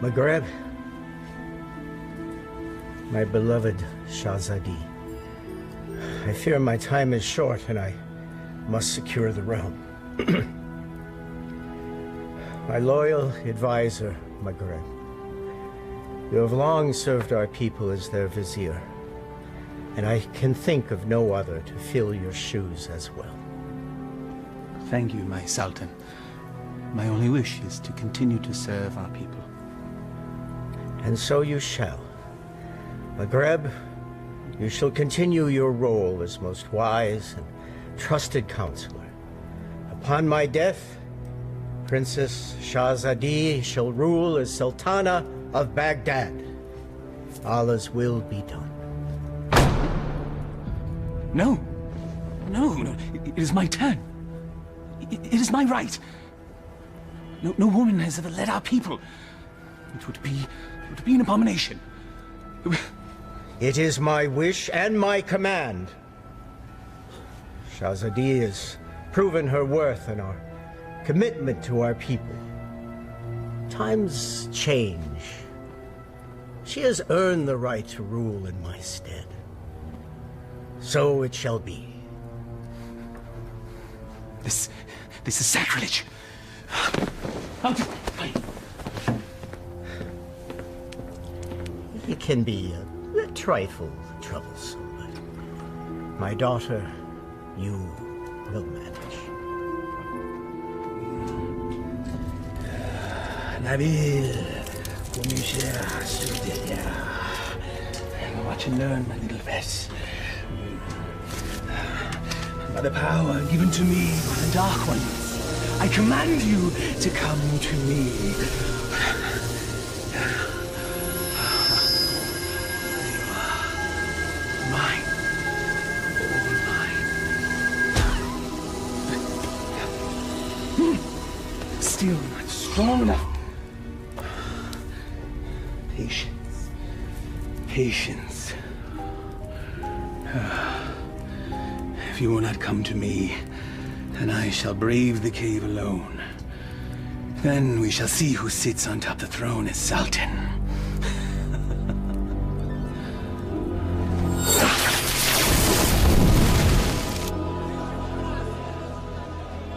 Maghreb, my beloved Shahzadi, I fear my time is short and I must secure the realm. My loyal advisor, Maghreb, you have long served our people as their vizier, and I can think of no other to fill your shoes as well. Thank you, my Sultan. My only wish is to continue to serve our people. And so you shall. Maghreb, you shall continue your role as most wise and trusted counselor. Upon my death, Princess Shahzadi shall rule as Sultana of Baghdad. Allah's will be done. No. No. It is my turn. It is my right. No woman has ever led our people. It would be an abomination. It is my wish and my command. Shahzadi has proven her worth and our commitment to our people. Times change. She has earned the right to rule in my stead. So it shall be. This is sacrilege. It can be a trifle troublesome, but my daughter, you will manage. Nabil, watch and learn, my little Vess. By the power given to me by the Dark Ones, I command you to come to me. Mine. All mine. Still not strong enough. Patience. Patience. If you will not come to me, then I shall brave the cave alone. Then we shall see who sits on top of the throne as Sultan.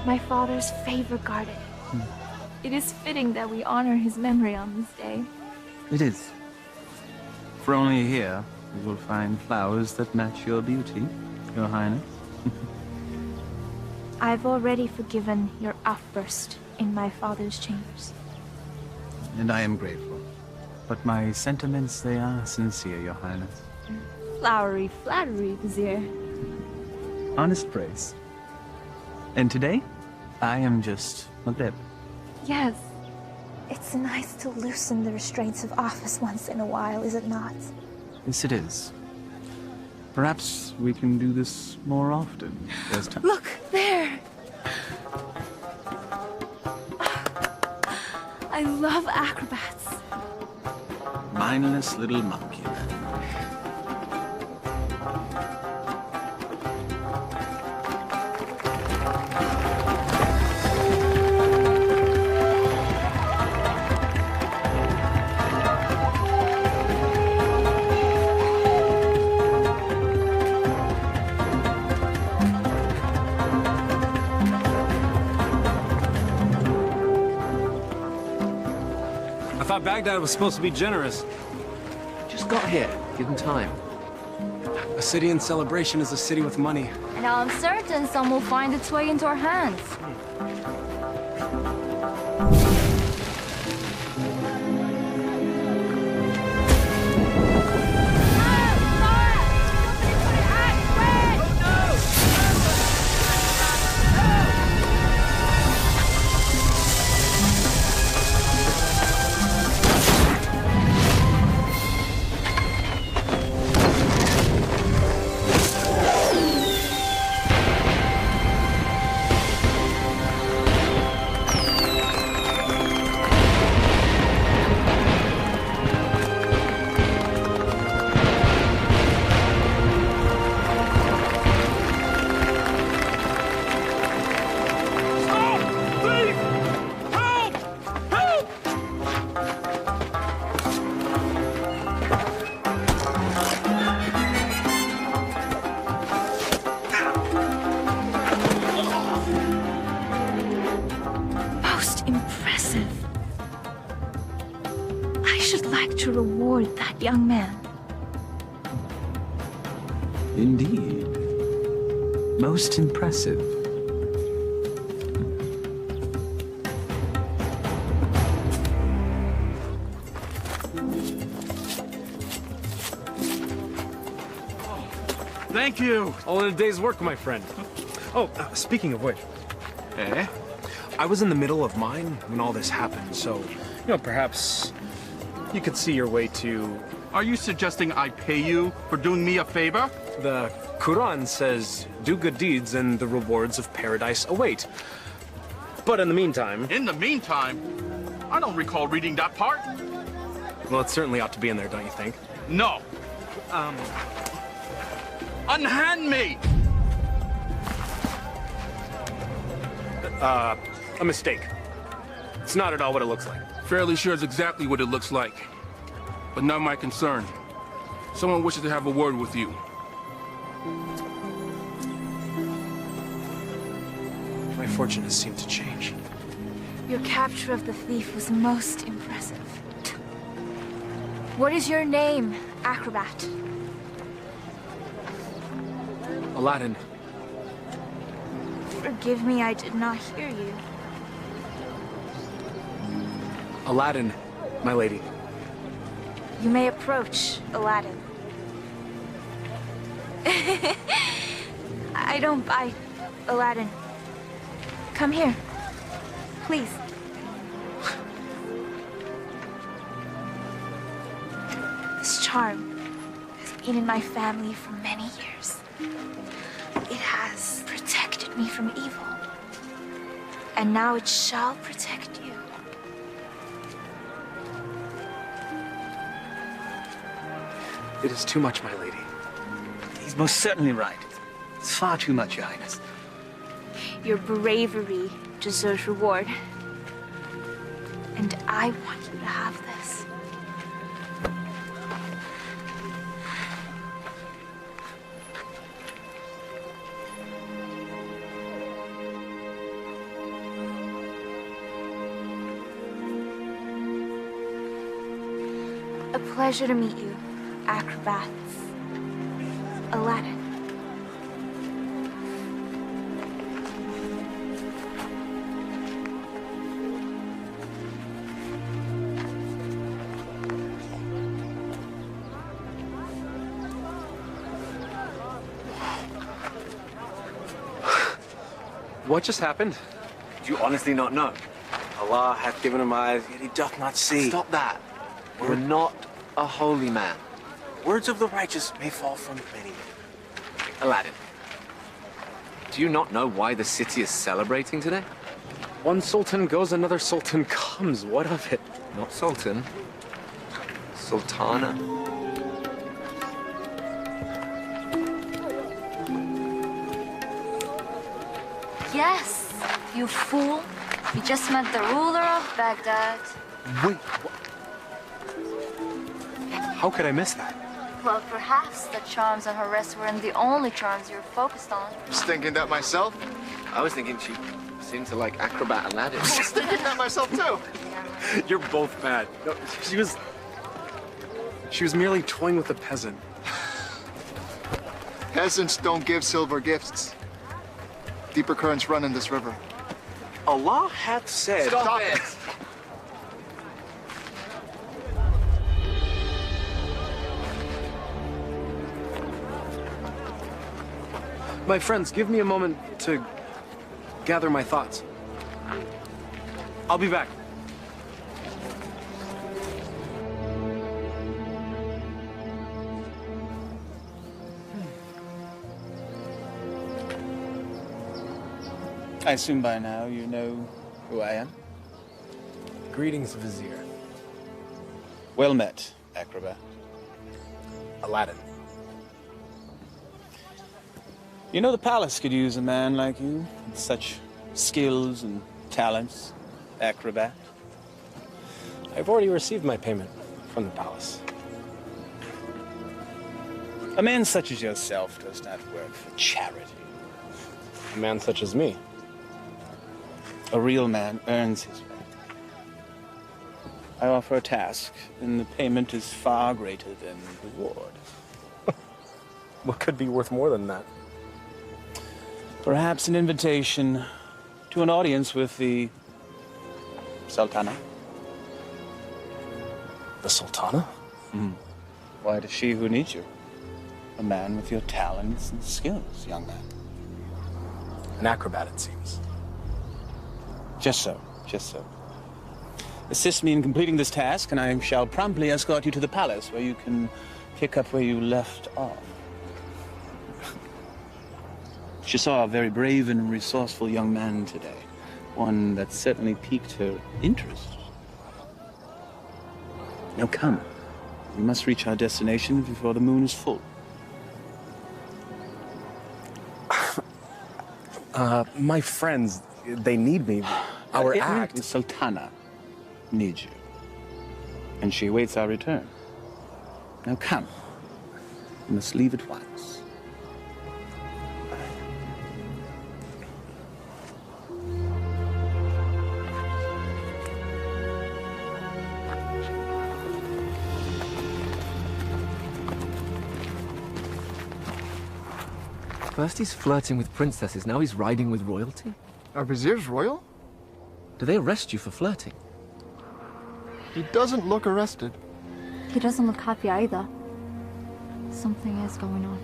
My father's favorite garden. It is fitting that we honor his memory on this day. It is. For only here you will find flowers that match your beauty, Your Highness. I've already forgiven your outburst in my father's chambers. And I am grateful. But my sentiments, they are sincere, Your Highness. Flowery flattery, Vizier. Honest praise. And today, I am just Maghreb. Yes. It's nice to loosen the restraints of office once in a while, is it not? Yes, it is. Perhaps we can do this more often. There's time. Look, there! I love acrobats. Mindless little monkey. I thought Baghdad was supposed to be generous. Just got here. Give them time. A city in celebration is a city with money. And I'm certain some will find its way into our hands. that young man. Indeed. Most impressive. Thank you. All in a day's work, my friend. Oh, speaking of which. Eh? I was in the middle of mine when all this happened, so, perhaps you could see your way to... Are you suggesting I pay you for doing me a favor? The Quran says, do good deeds and the rewards of paradise await. But in the meantime... In the meantime, I don't recall reading that part. Well, it certainly ought to be in there, don't you think? No. Unhand me! A mistake. It's not at all what it looks like. Fairly sure it's exactly what it looks like. But not my concern. Someone wishes to have a word with you. My fortune has seemed to change. Your capture of the thief was most impressive. What is your name, acrobat? Aladdin. Forgive me, I did not hear you. Aladdin, my lady. You may approach, Aladdin. I don't bite, Aladdin. Come here, please. This charm has been in my family for many years. It has protected me from evil. And now it shall protect you. It is too much, my lady. He's most certainly right. It's far too much, Your Highness. Your bravery deserves reward. And I want you to have this. A pleasure to meet you, acrobats. Aladdin. What just happened? Do you honestly not know? Allah hath given him eyes, yet he doth not see. Stop that. You are not a holy man. Words of the righteous may fall from many. Aladdin. Do you not know why the city is celebrating today? One sultan goes, another sultan comes. What of it? Not sultan. Sultana. Yes, you fool. You just met the ruler of Baghdad. Wait, what? How could I miss that? Well, perhaps the charms on her wrist weren't the only charms you were focused on. Was thinking that myself. I was thinking she seemed to like acrobat Aladdin. I was thinking that myself too. You're both bad. No, she was merely toying with a peasant. Peasants don't give silver gifts. Deeper currents run in this river. Allah hath said... Stop it! My friends, give me a moment to gather my thoughts. I'll be back. I assume by now you know who I am. Greetings, Vizier. Well met, acrobat. Aladdin. You know the palace could use a man like you, with such skills and talents, acrobat. I've already received my payment from the palace. A man such as yourself does not work for charity. A man such as me. A real man earns his way. I offer a task, and the payment is far greater than the reward. What could be worth more than that? Perhaps an invitation to an audience with the Sultana. The Sultana? Why, it is she who needs you. A man with your talents and skills, young man. An acrobat, it seems. Just so, just so. Assist me in completing this task, and I shall promptly escort you to the palace, where you can pick up where you left off. She saw a very brave and resourceful young man today. One that certainly piqued her interest. Now come. We must reach our destination before the moon is full. My friends, they need me. Our act. The Sultana needs you. And she awaits our return. Now come. We must leave at once. First he's flirting with princesses, now he's riding with royalty? Are viziers royal? Do they arrest you for flirting? He doesn't look arrested. He doesn't look happy either. Something is going on.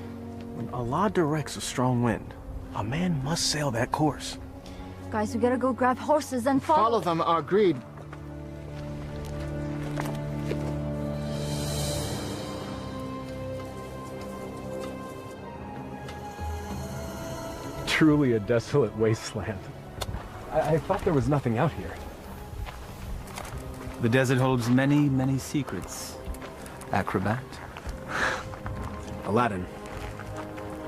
When Allah directs a strong wind, a man must sail that course. Guys, we gotta go grab horses and Follow them, agreed. Truly a desolate wasteland. I thought there was nothing out here. The desert holds many, many secrets. Acrobat. Aladdin.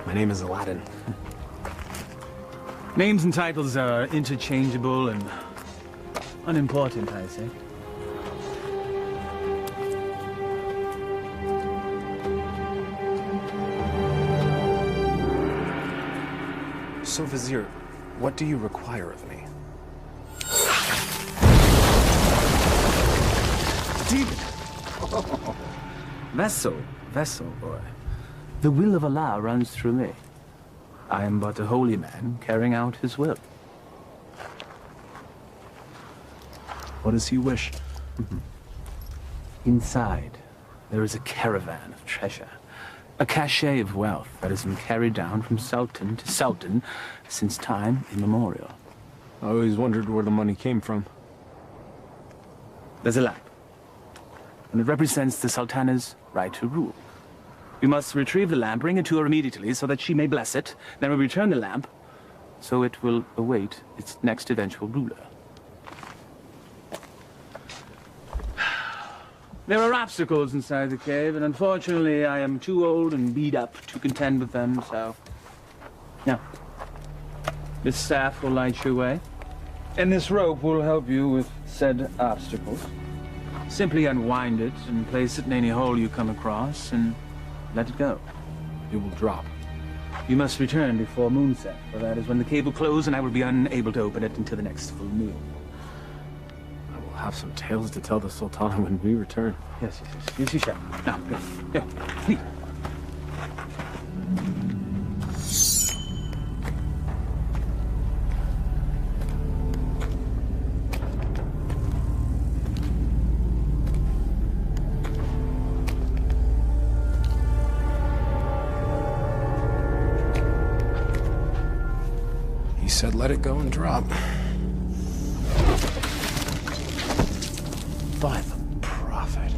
My name is Aladdin. Names and titles are interchangeable and unimportant, I say. So, Vizier, what do you require of me? Vessel, boy. The will of Allah runs through me. I am but a holy man carrying out his will. What does he wish? Inside, there is a caravan of treasure. A cachet of wealth that has been carried down from sultan to sultan since time immemorial. I always wondered where the money came from. There's a lamp, and it represents the sultana's right to rule. We must retrieve the lamp, bring it to her immediately so that she may bless it. Then we return the lamp, so it will await its next eventual ruler. There are obstacles inside the cave, and unfortunately I am too old and beat up to contend with them, so... Now, this staff will light your way, and this rope will help you with said obstacles. Simply unwind it and place it in any hole you come across, and let it go. It will drop. You must return before moonset, for that is when the cave will close, and I will be unable to open it until the next full moon. We'll have some tales to tell the Sultana when we return. Yes, you shall. Now, go, please. He said let it go and drop. By the prophet.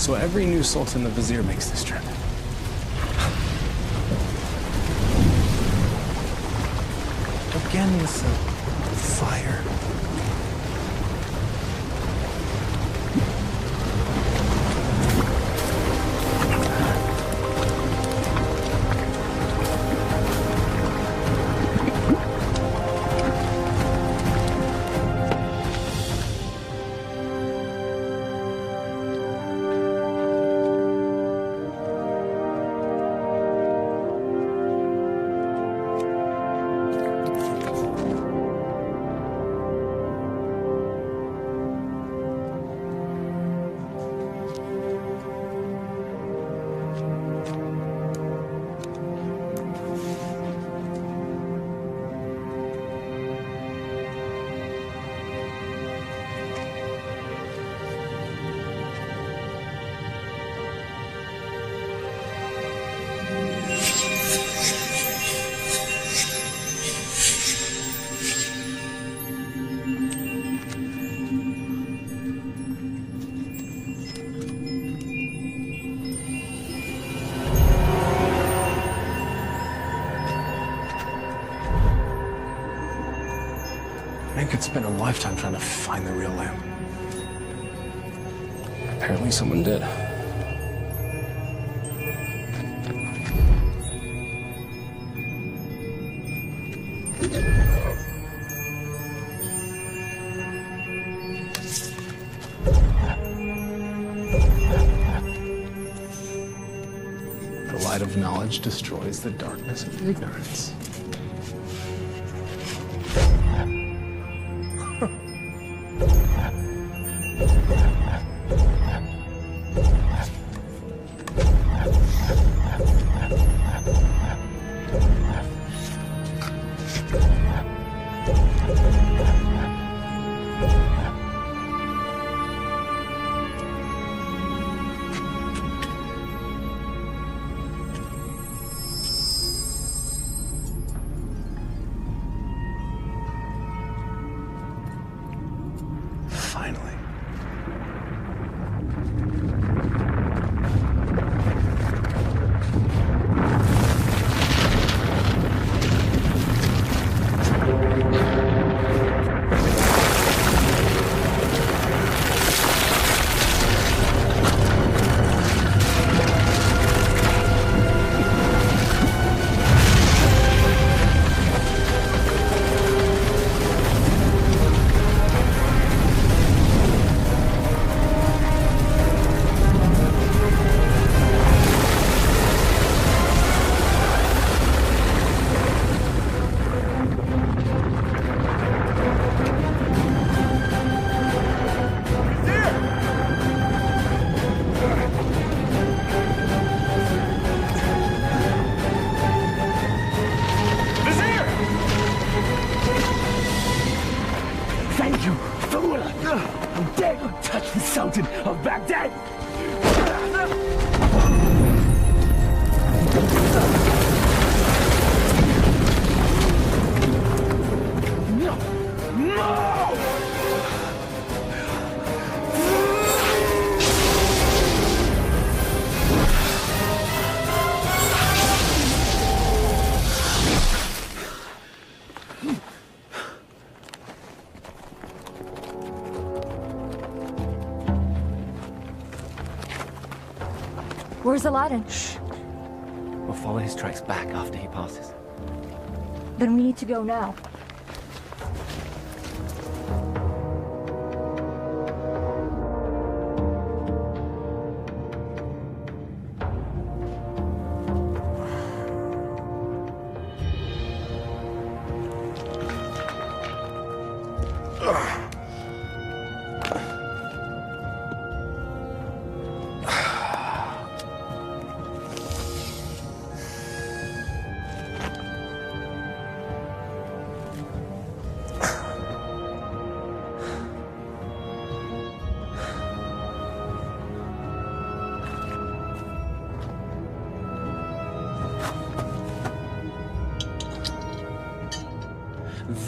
So every new sultan the vizier makes this trip. Again with the fire. Man could spend a lifetime trying to find the real lamp. Apparently someone did. The light of knowledge destroys the darkness of ignorance. Finally. Thank you, fool! How dare you touch the Sultan of Baghdad! No! No! Where's Aladdin? Shh. We'll follow his tracks back after he passes. Then we need to go now.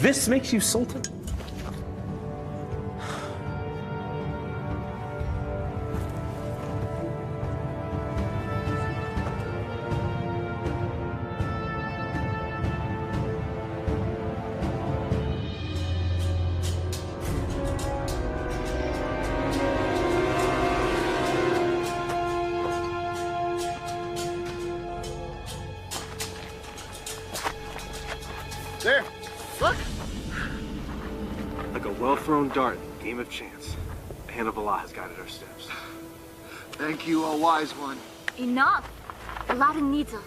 This makes you Sultan? thrown dart, game of chance. The hand of Allah has guided our steps. Thank you, O wise one. Enough! Aladdin needs us.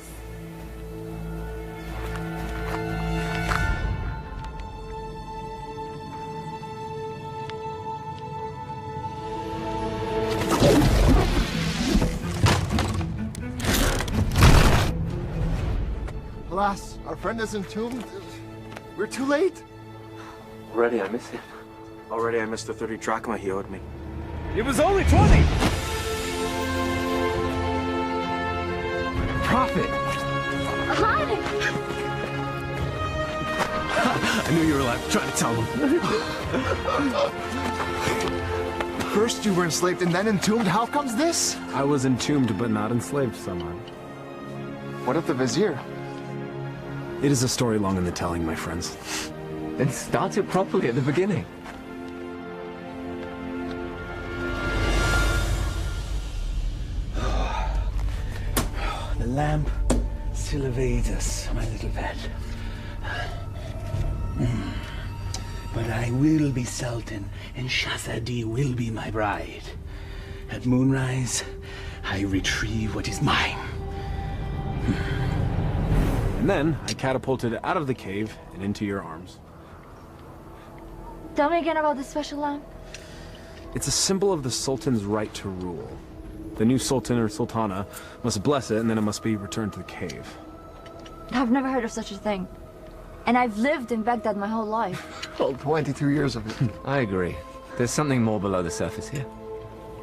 Alas, our friend is entombed. We're too late. Already I miss him. Already I missed the 30 drachma he owed me. It was only 20! Prophet! Aladdin! I knew you were alive. Trying to tell him. First you were enslaved and then entombed. How comes this? I was entombed but not enslaved, someone. What of the vizier? It is a story long in the telling, my friends. Then start it properly at the beginning. The lamp still evades us, my little pet. But I will be Sultan, and Shahzadi will be my bride. At moonrise, I retrieve what is mine. And then I catapulted out of the cave and into your arms. Tell me again about this special lamp. It's a symbol of the Sultan's right to rule. The new Sultan or Sultana must bless it, and then it must be returned to the cave. I've never heard of such a thing. And I've lived in Baghdad my whole life. Well, 22 years of it. I agree. There's something more below the surface here.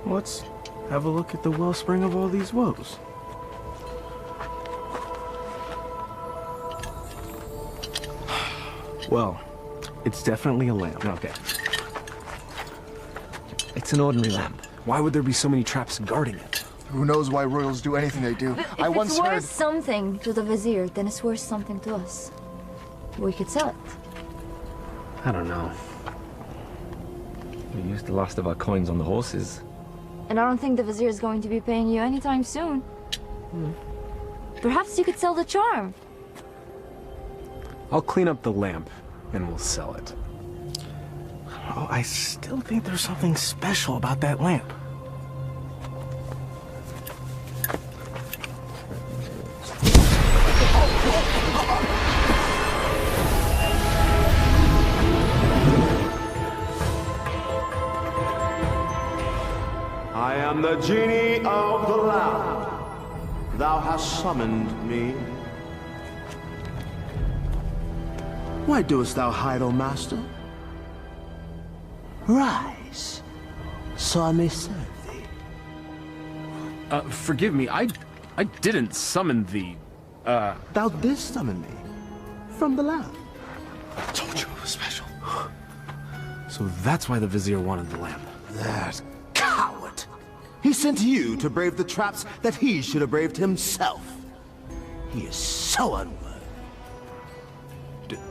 Let's have a look at the wellspring of all these woes. Well, it's definitely a lamp. Okay. It's an ordinary lamp. Why would there be so many traps guarding it? Who knows why royals do anything they do? I If once it's heard... worth something to the vizier, then it's worth something to us. We could sell it. I don't know. We used the last of our coins on the horses. And I don't think the vizier is going to be paying you anytime soon. Perhaps you could sell the charm. I'll clean up the lamp, and we'll sell it. Oh, I still think there's something special about that lamp. I am the genie of the lamp. Thou hast summoned me. Why doest thou hide, O master? Rise, so I may serve thee. Forgive me, I didn't summon thee. Thou didst summon me from the lamp. I told you it was special. So that's why the vizier wanted the lamp. That coward! He sent you to brave the traps that he should have braved himself. He is so unworthy.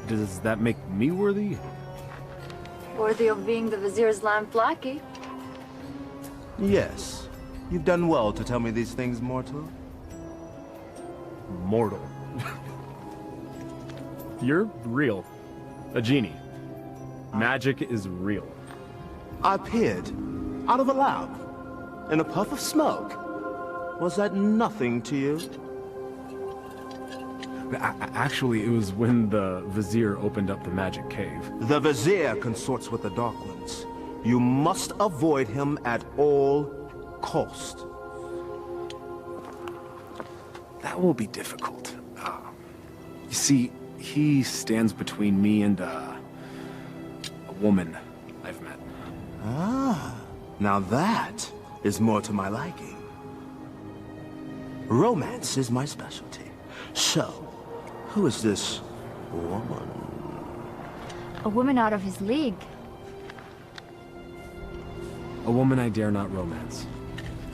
Does that make me worthy? Worthy of being the vizier's lamp lackey. Yes. You've done well to tell me these things, mortal. Mortal. You're real. A genie. Magic is real. I appeared out of a lamp in a puff of smoke. Was that nothing to you? Actually, it was when the vizier opened up the magic cave. The vizier consorts with the Dark Ones. You must avoid him at all cost. That will be difficult. You see, he stands between me and a woman I've met. Ah, now that is more to my liking. Romance is my specialty. So, who is this woman? A woman out of his league. A woman I dare not romance.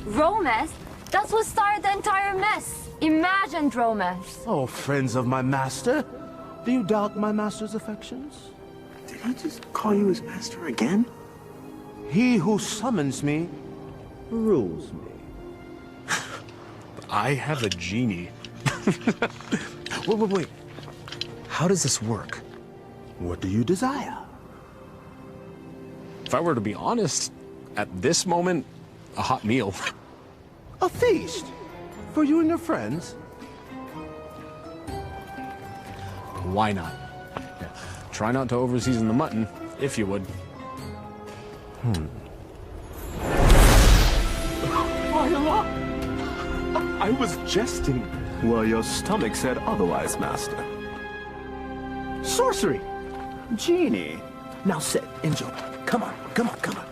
Romance? That's what started the entire mess. Imagined romance. Oh, friends of my master, do you doubt my master's affections? Did he just call you his master again? He who summons me rules me. I have a genie. Wait. How does this work? What do you desire? If I were to be honest, at this moment, a hot meal. A feast? For you and your friends? Why not? Yeah. Try not to overseason the mutton, if you would. I was jesting. Well, your stomach said otherwise, Master. Sorcery! Genie! Now sit, enjoy. Come on, come on, come on.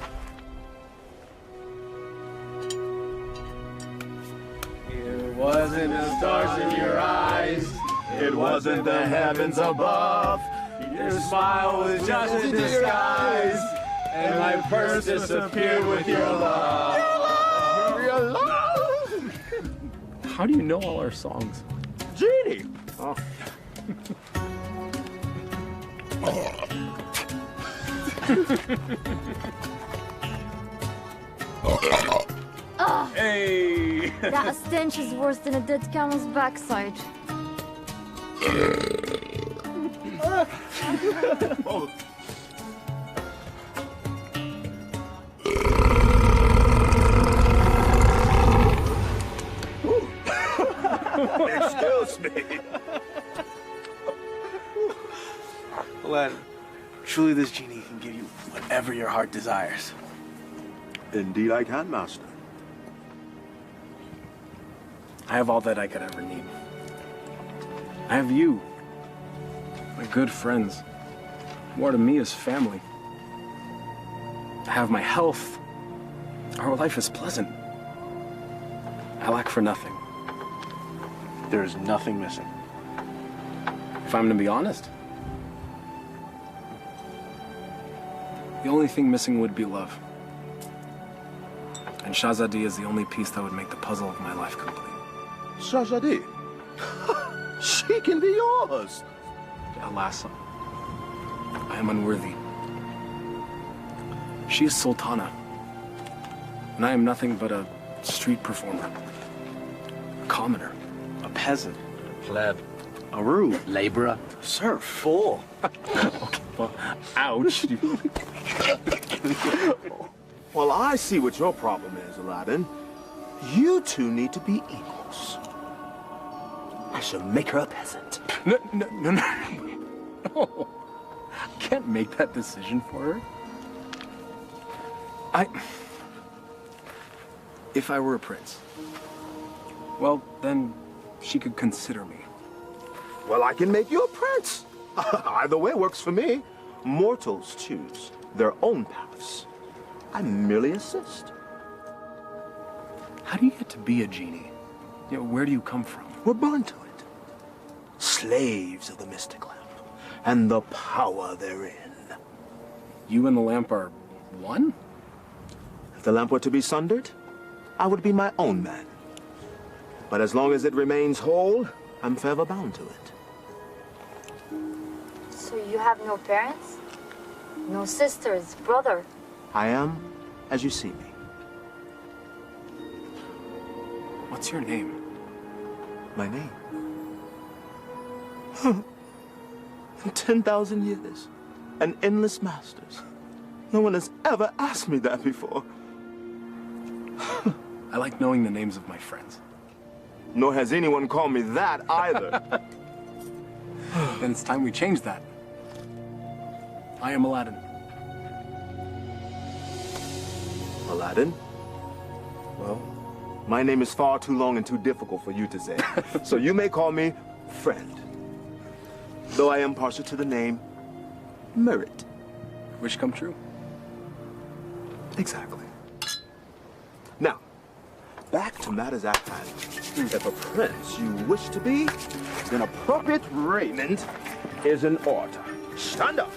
It wasn't the stars in your eyes. It wasn't the heavens above. Your smile was just a disguise. And my purse disappeared with your love. Your love! How do you know all our songs? Genie! Oh. Hey! That stench is worse than a dead camel's backside. Oh. Excuse me. Aladdin, truly this genie can give you whatever your heart desires. Indeed I can, Master. I have all that I could ever need. I have you, my good friends, who are to me as family. I have my health. Our life is pleasant. I lack for nothing. There is nothing missing. If I'm to be honest, the only thing missing would be love. And Shahzadi is the only piece that would make the puzzle of my life complete. Shahzadi? She can be yours. Alas, I am unworthy. She is Sultana, and I am nothing but a street performer, a commoner, a peasant, Pleb. a roue, Laborer. serf. Fool. Okay, well, ouch. Well, I see what your problem is, Aladdin. You two need to be equals. I shall make her a peasant. No. No. I can't make that decision for her. If I were a prince, well, then she could consider me. Well, I can make you a prince. Either way works for me. Mortals choose their own paths. I merely assist. How do you get to be a genie? You know, where do you come from? We're born to it. Slaves of the mystic lamp and the power therein. You and the lamp are one? If the lamp were to be sundered, I would be my own man. But as long as it remains whole, I'm forever bound to it. So you have no parents? No sisters, brother? I am as you see me. What's your name? My name? 10,000 years and endless masters. No one has ever asked me that before. I like knowing the names of my friends. Nor has anyone called me that either. Then it's time we change that. I am Aladdin. Aladdin? Well, my name is far too long and too difficult for you to say. So you may call me friend. Though I am partial to the name Merit. Wish come true. Exactly. Now, back to matters at hand. If a prince you wish to be, then appropriate raiment is in order. Stand up.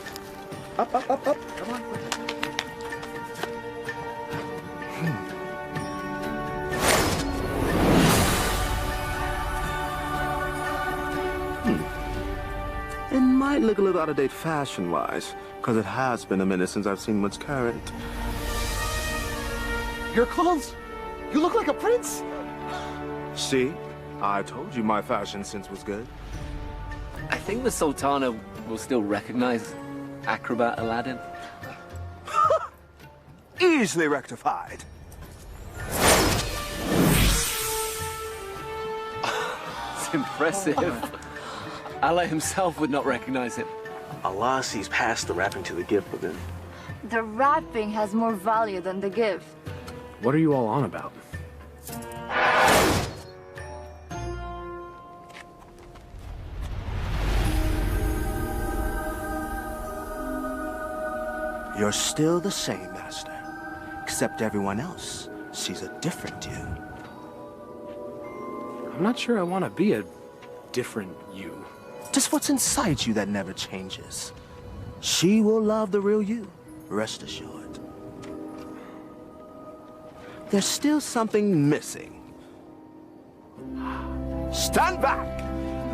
Up. Come on. It might look a little out of date fashion-wise, because it has been a minute since I've seen what's current. Your clothes? You look like a prince? See? I told you my fashion sense was good. I think the Sultana will still recognize acrobat Aladdin. easily rectified. It's impressive. Allah himself would not recognize it. Allah sees past the wrapping to the gift within. The wrapping has more value than the gift. What are you all on about? You're still the same, Master. Except everyone else sees a different you. I'm not sure I want to be a different you. Just what's inside you that never changes. She will love the real you, rest assured. There's still something missing. Stand back!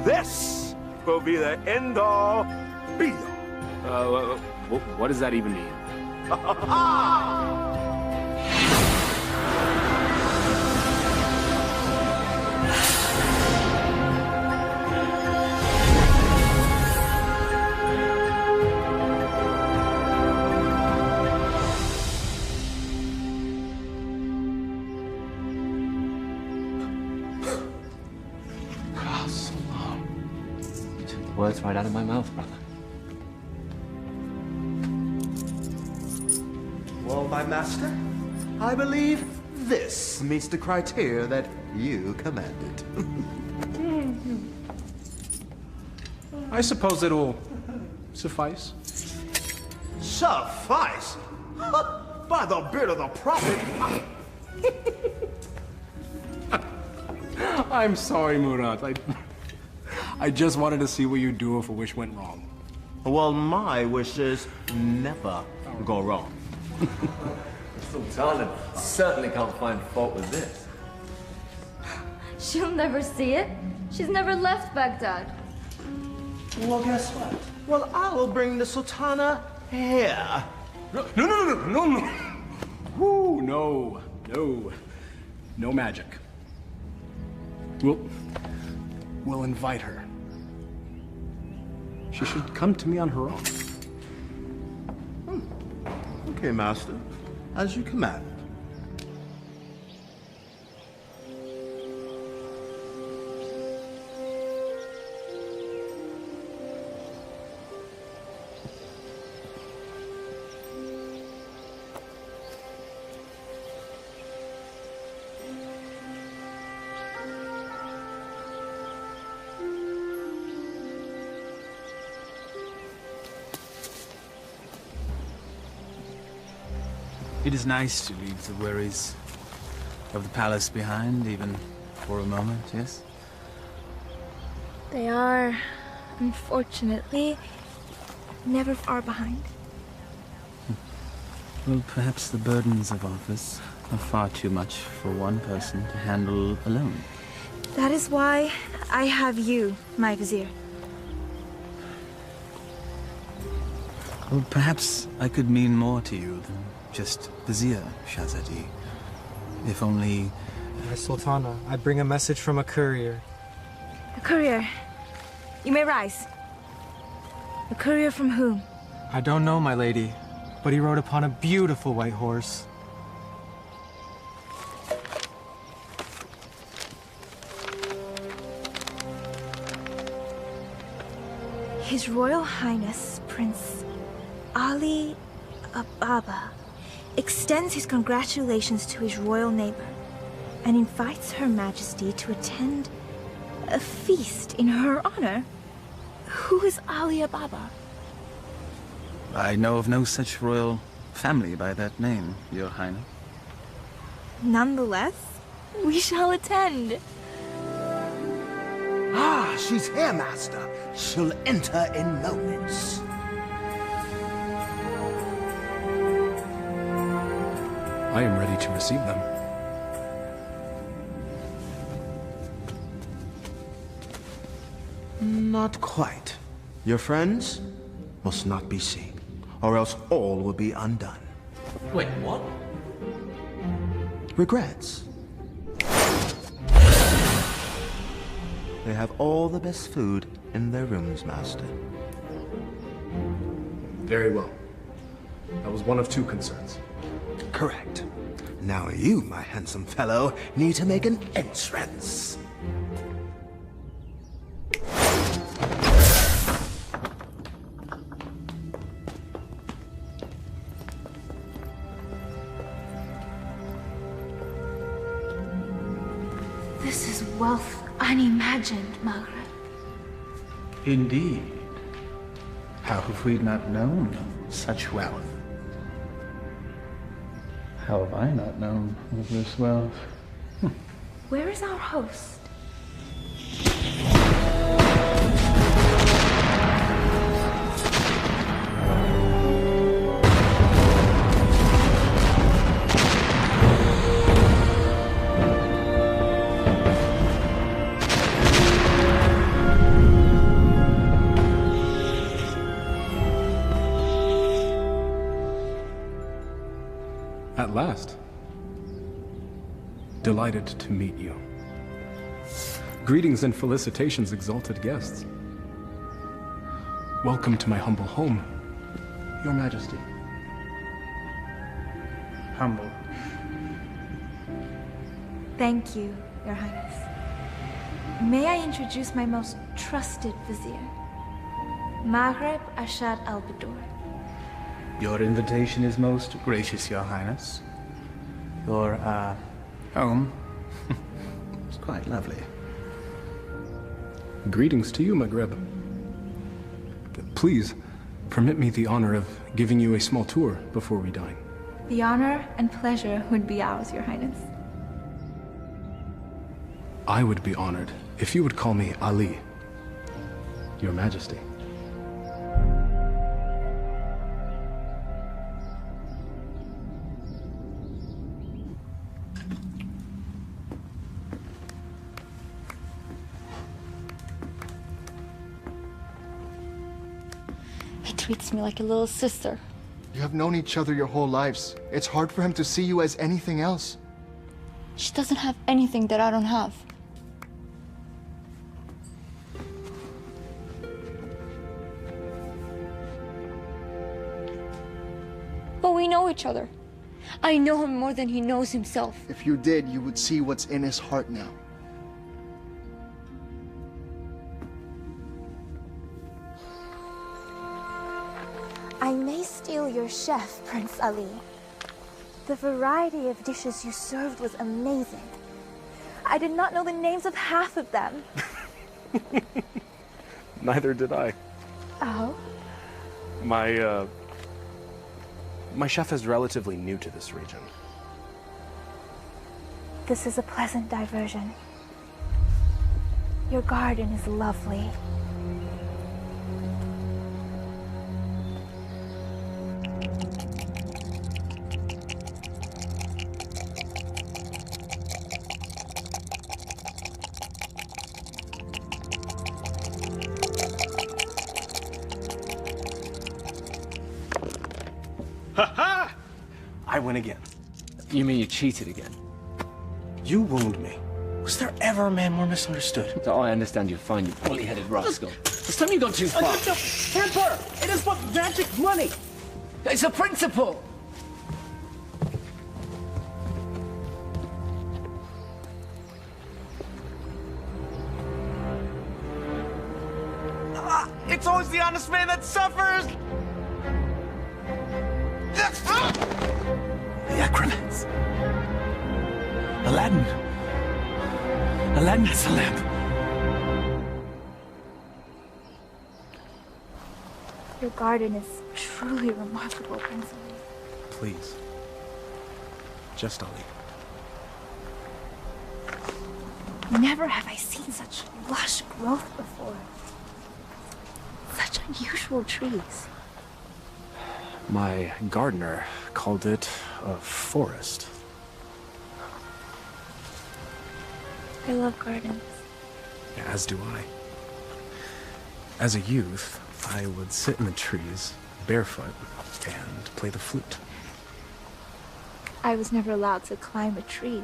This will be the end-all, be-all. What does that even mean? Words right out of my mouth, brother. Well, my master, I believe this meets the criteria that you commanded. I suppose it'll suffice. Suffice? By the beard of the prophet! I'm sorry, Murat. I just wanted to see what you'd do if a wish went wrong. Well, my wishes never go wrong. Sultana certainly can't find fault with this. She'll never see it. She's never left Baghdad. Well, guess what? Well, I will bring the Sultana here. No. Woo, no. No magic. We'll invite her. She should come to me on her own. Okay, master. As you command. It is nice to leave the worries of the palace behind, even for a moment, yes? They are, unfortunately, never far behind. Well, perhaps the burdens of office are far too much for one person to handle alone. That is why I have you, my vizier. Well, perhaps I could mean more to you than just vizier, Shahzadi. If only... Sultana, I bring a message from a courier. A courier? You may rise. A courier from whom? I don't know, my lady, but he rode upon a beautiful white horse. His Royal Highness, Prince Ali Ababa, extends his congratulations to his royal neighbor and invites Her Majesty to attend a feast in her honor. Who is Ali Ababa? I know of no such royal family by that name, Your Highness. Nonetheless, we shall attend. Ah, she's here, master. She'll enter in moments. I am ready to receive them. Not quite. Your friends must not be seen, or else all will be undone. Wait, what? Regrets. They have all the best food in their rooms, master. Very well. That was one of two concerns. Correct. Now you, my handsome fellow, need to make an entrance. This is wealth unimagined, Margaret. Indeed. How have we not known such wealth? How have I not known of this wealth? Where is our host? At last. Delighted to meet you. Greetings and felicitations, exalted guests. Welcome to my humble home, Your Majesty. Humble. Thank you, Your Highness. May I introduce my most trusted vizier, Maghreb Ashad al-Badur. Your invitation is most gracious, Your Highness. Your, home is quite lovely. Greetings to you, Maghreb. Please, permit me the honor of giving you a small tour before we dine. The honor and pleasure would be ours, Your Highness. I would be honored if you would call me Ali, Your Majesty. He treats me like a little sister. You have known each other your whole lives. It's hard for him to see you as anything else. She doesn't have anything that I don't have. But we know each other. I know him more than he knows himself. If you did, you would see what's in his heart now. I may steal your chef, Prince Ali. The variety of dishes you served was amazing. I did not know the names of half of them. Neither did I. Oh? My chef is relatively new to this region. This is a pleasant diversion. Your garden is lovely. Ha-ha! I win again. You mean you cheated again? You wound me. Was there ever a man more misunderstood? So I understand you're fine, you bully-headed rascal. This time you've gone too far. Temper! It is but magic money! It's a principle! It's always the honest man that suffers! The acrobats. Aladdin. Aladdin has a lamp. Your garden is truly remarkable, Prince Ali. Please. Just Ali. Never have I seen such lush growth before. Such unusual trees. My gardener called it a forest. I love gardens. As do I. As a youth, I would sit in the trees, barefoot, and play the flute. I was never allowed to climb a tree.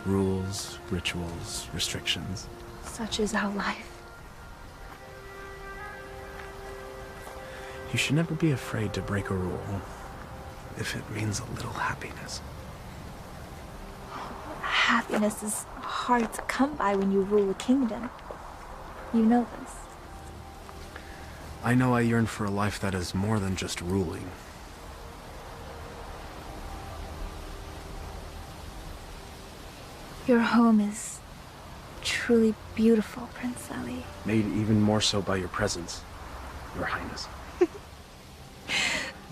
Rules, rituals, restrictions. Such is our life. You should never be afraid to break a rule. if it means a little happiness. Happiness is hard to come by when you rule a kingdom. You know this. I know I yearn for a life that is more than just ruling. Your home is truly beautiful, Prince Ali. Made even more so by your presence, Your Highness.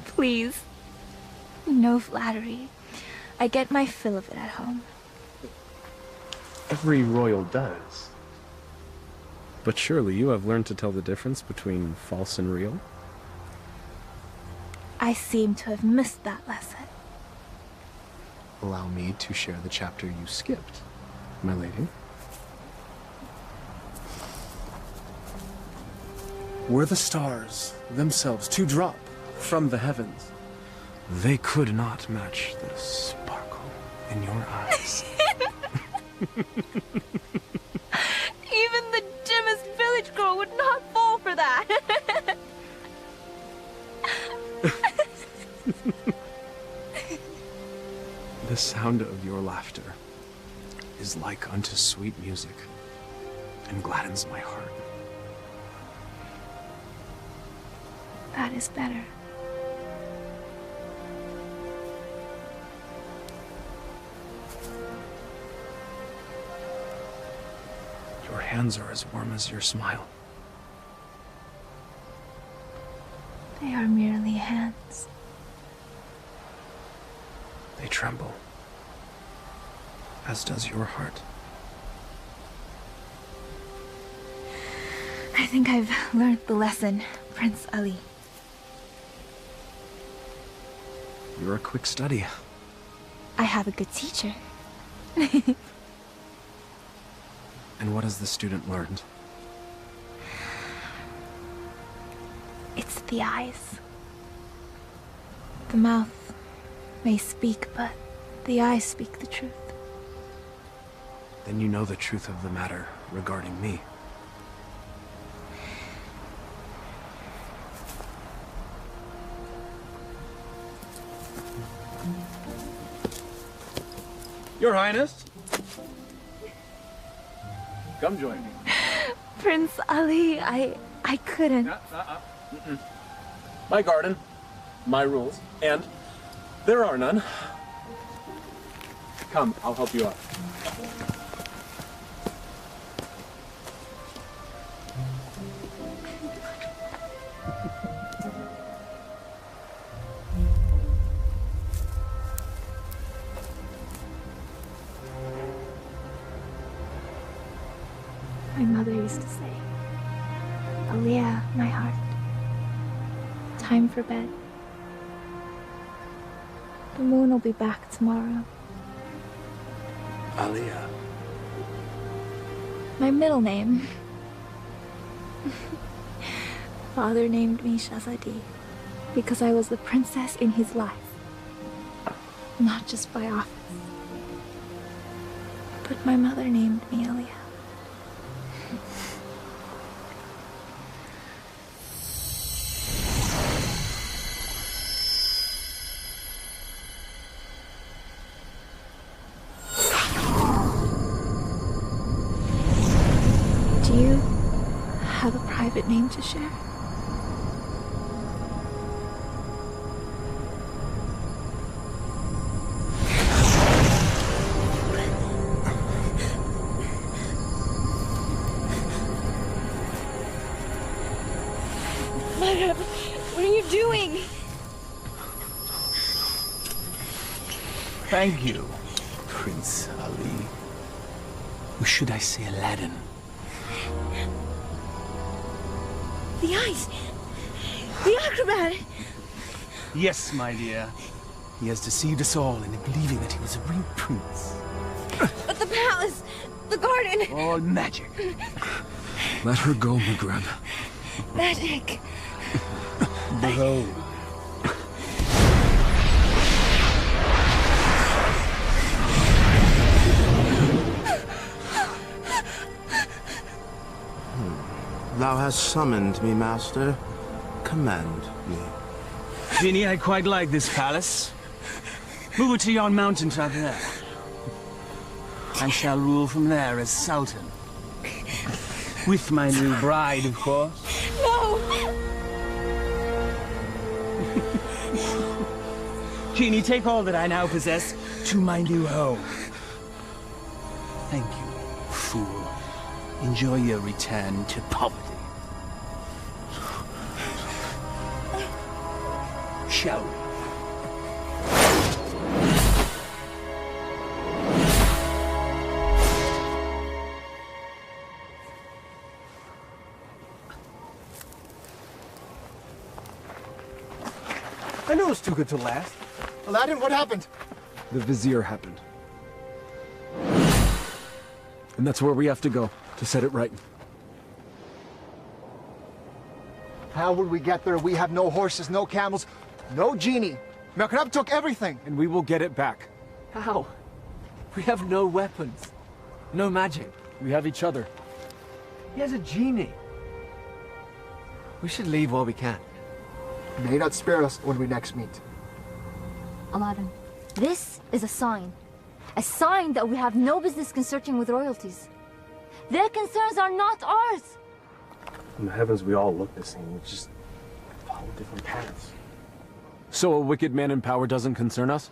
Please. No flattery. I get my fill of it at home. Every royal does. But surely you have learned to tell the difference between false and real? I seem to have missed that lesson. Allow me to share the chapter you skipped, my lady. Were the stars themselves to drop from the heavens, they could not match the sparkle in your eyes. Even the dimmest village girl would not fall for that. The sound of your laughter is like unto sweet music and gladdens my heart. That is better. Your hands are as warm as your smile. They are merely hands. They tremble, as does your heart. I think I've learned the lesson, Prince Ali. You're a quick study. I have a good teacher. And what has the student learned? It's the eyes. The mouth may speak, but the eyes speak the truth. Then you know the truth of the matter regarding me. Your Highness. Come join me. Prince Ali, I couldn't. My garden, my rules, and there are none. Come, I'll help you out. My mother used to say, Aaliyah, my heart, time for bed. The moon will be back tomorrow. Aaliyah. My middle name. Father named me Shahzadi because I was the princess in his life, not just by office. But my mother named me Aaliyah. Do you have a private name to share? Madam, what are you doing? Thank you, Prince Ali. Or should I say Aladdin? The eyes! The acrobat! Yes, my dear. He has deceived us all into believing that he was a real prince. But the palace! The garden! All magic. Let her go, Maghreb. Magic! Behold. Thou hast summoned me, master. Command me. Genie, I quite like this palace. Move it to yon mountaintop there. I shall rule from there as Sultan. With my new bride, of course. No! Genie, take all that I now possess to my new home. Thank you, fool. Enjoy your return to poverty. Shall we? I knew it was too good to last. Aladdin, what happened? The Vizier happened. And that's where we have to go, to set it right. How will we get there? We have no horses, no camels, no genie. Makrab took everything. And we will get it back. How? We have no weapons. No magic. We have each other. He has a genie. We should leave while we can. May not spare us when we next meet. Aladdin, this is a sign. A sign that we have no business consorting with royalties. Their concerns are not ours. In the heavens, we all look the same. We just follow different paths. So a wicked man in power doesn't concern us?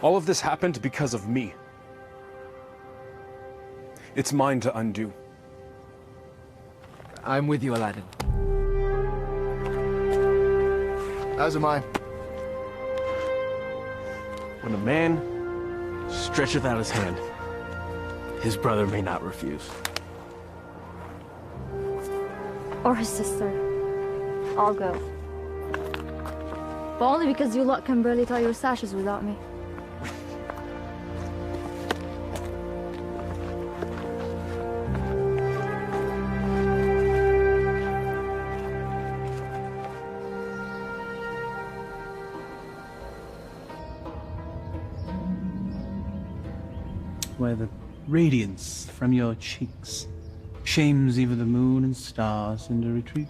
All of this happened because of me. It's mine to undo. I'm with you, Aladdin. As am I. When a man stretcheth out his hand, his brother may not refuse. Or his sister. I'll go. But only because you lot can barely tie your sashes without me. Where the radiance from your cheeks shames even the moon and stars into retreat.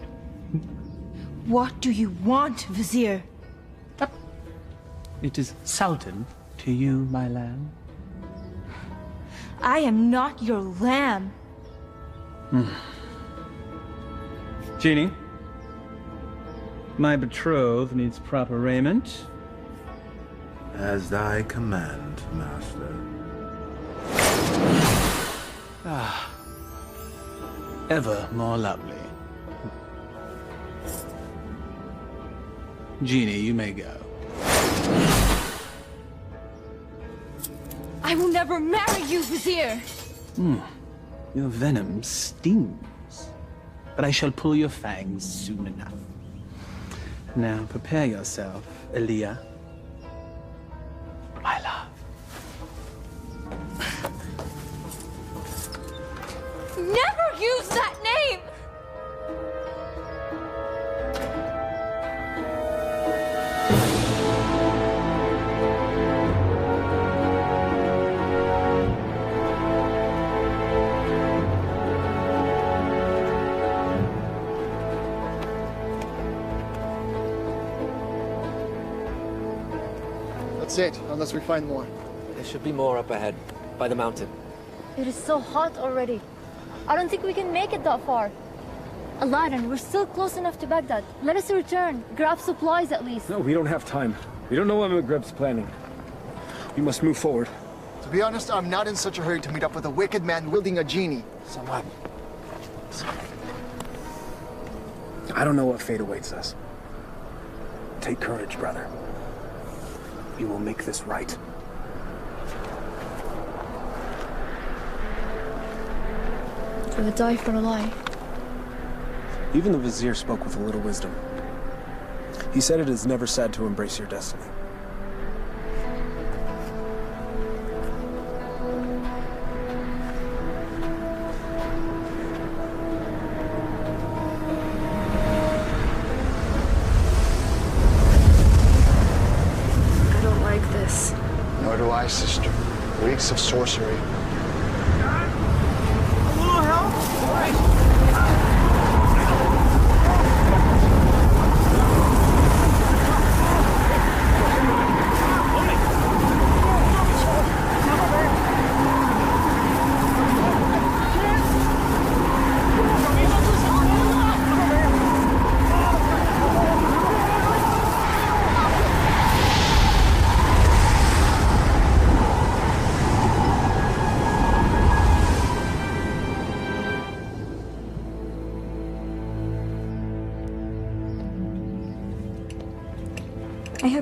What do you want, Vizier? It is Sultan to you, my lamb. I am not your lamb. Genie, my betrothed needs proper raiment. As thy command, master. Ah, ever more lovely. Genie, you may go. I will never marry you, Vizier! Your venom stings, but I shall pull your fangs soon enough. Now prepare yourself, Aaliyah. My love. Never use that name! That's it, unless we find more. There should be more up ahead, by the mountain. It is so hot already. I don't think we can make it that far. Aladdin, we're still close enough to Baghdad. Let us return, grab supplies at least. No, we don't have time. We don't know what Maghrib's planning. We must move forward. To be honest, I'm not in such a hurry to meet up with a wicked man wielding a genie. Somewhat. I don't know what fate awaits us. Take courage, brother. We will make this right. We would die for a lie. Even the Vizier spoke with a little wisdom. He said it is never sad to embrace your destiny. I don't like this. Nor do I, sister. Reeks of sorcery.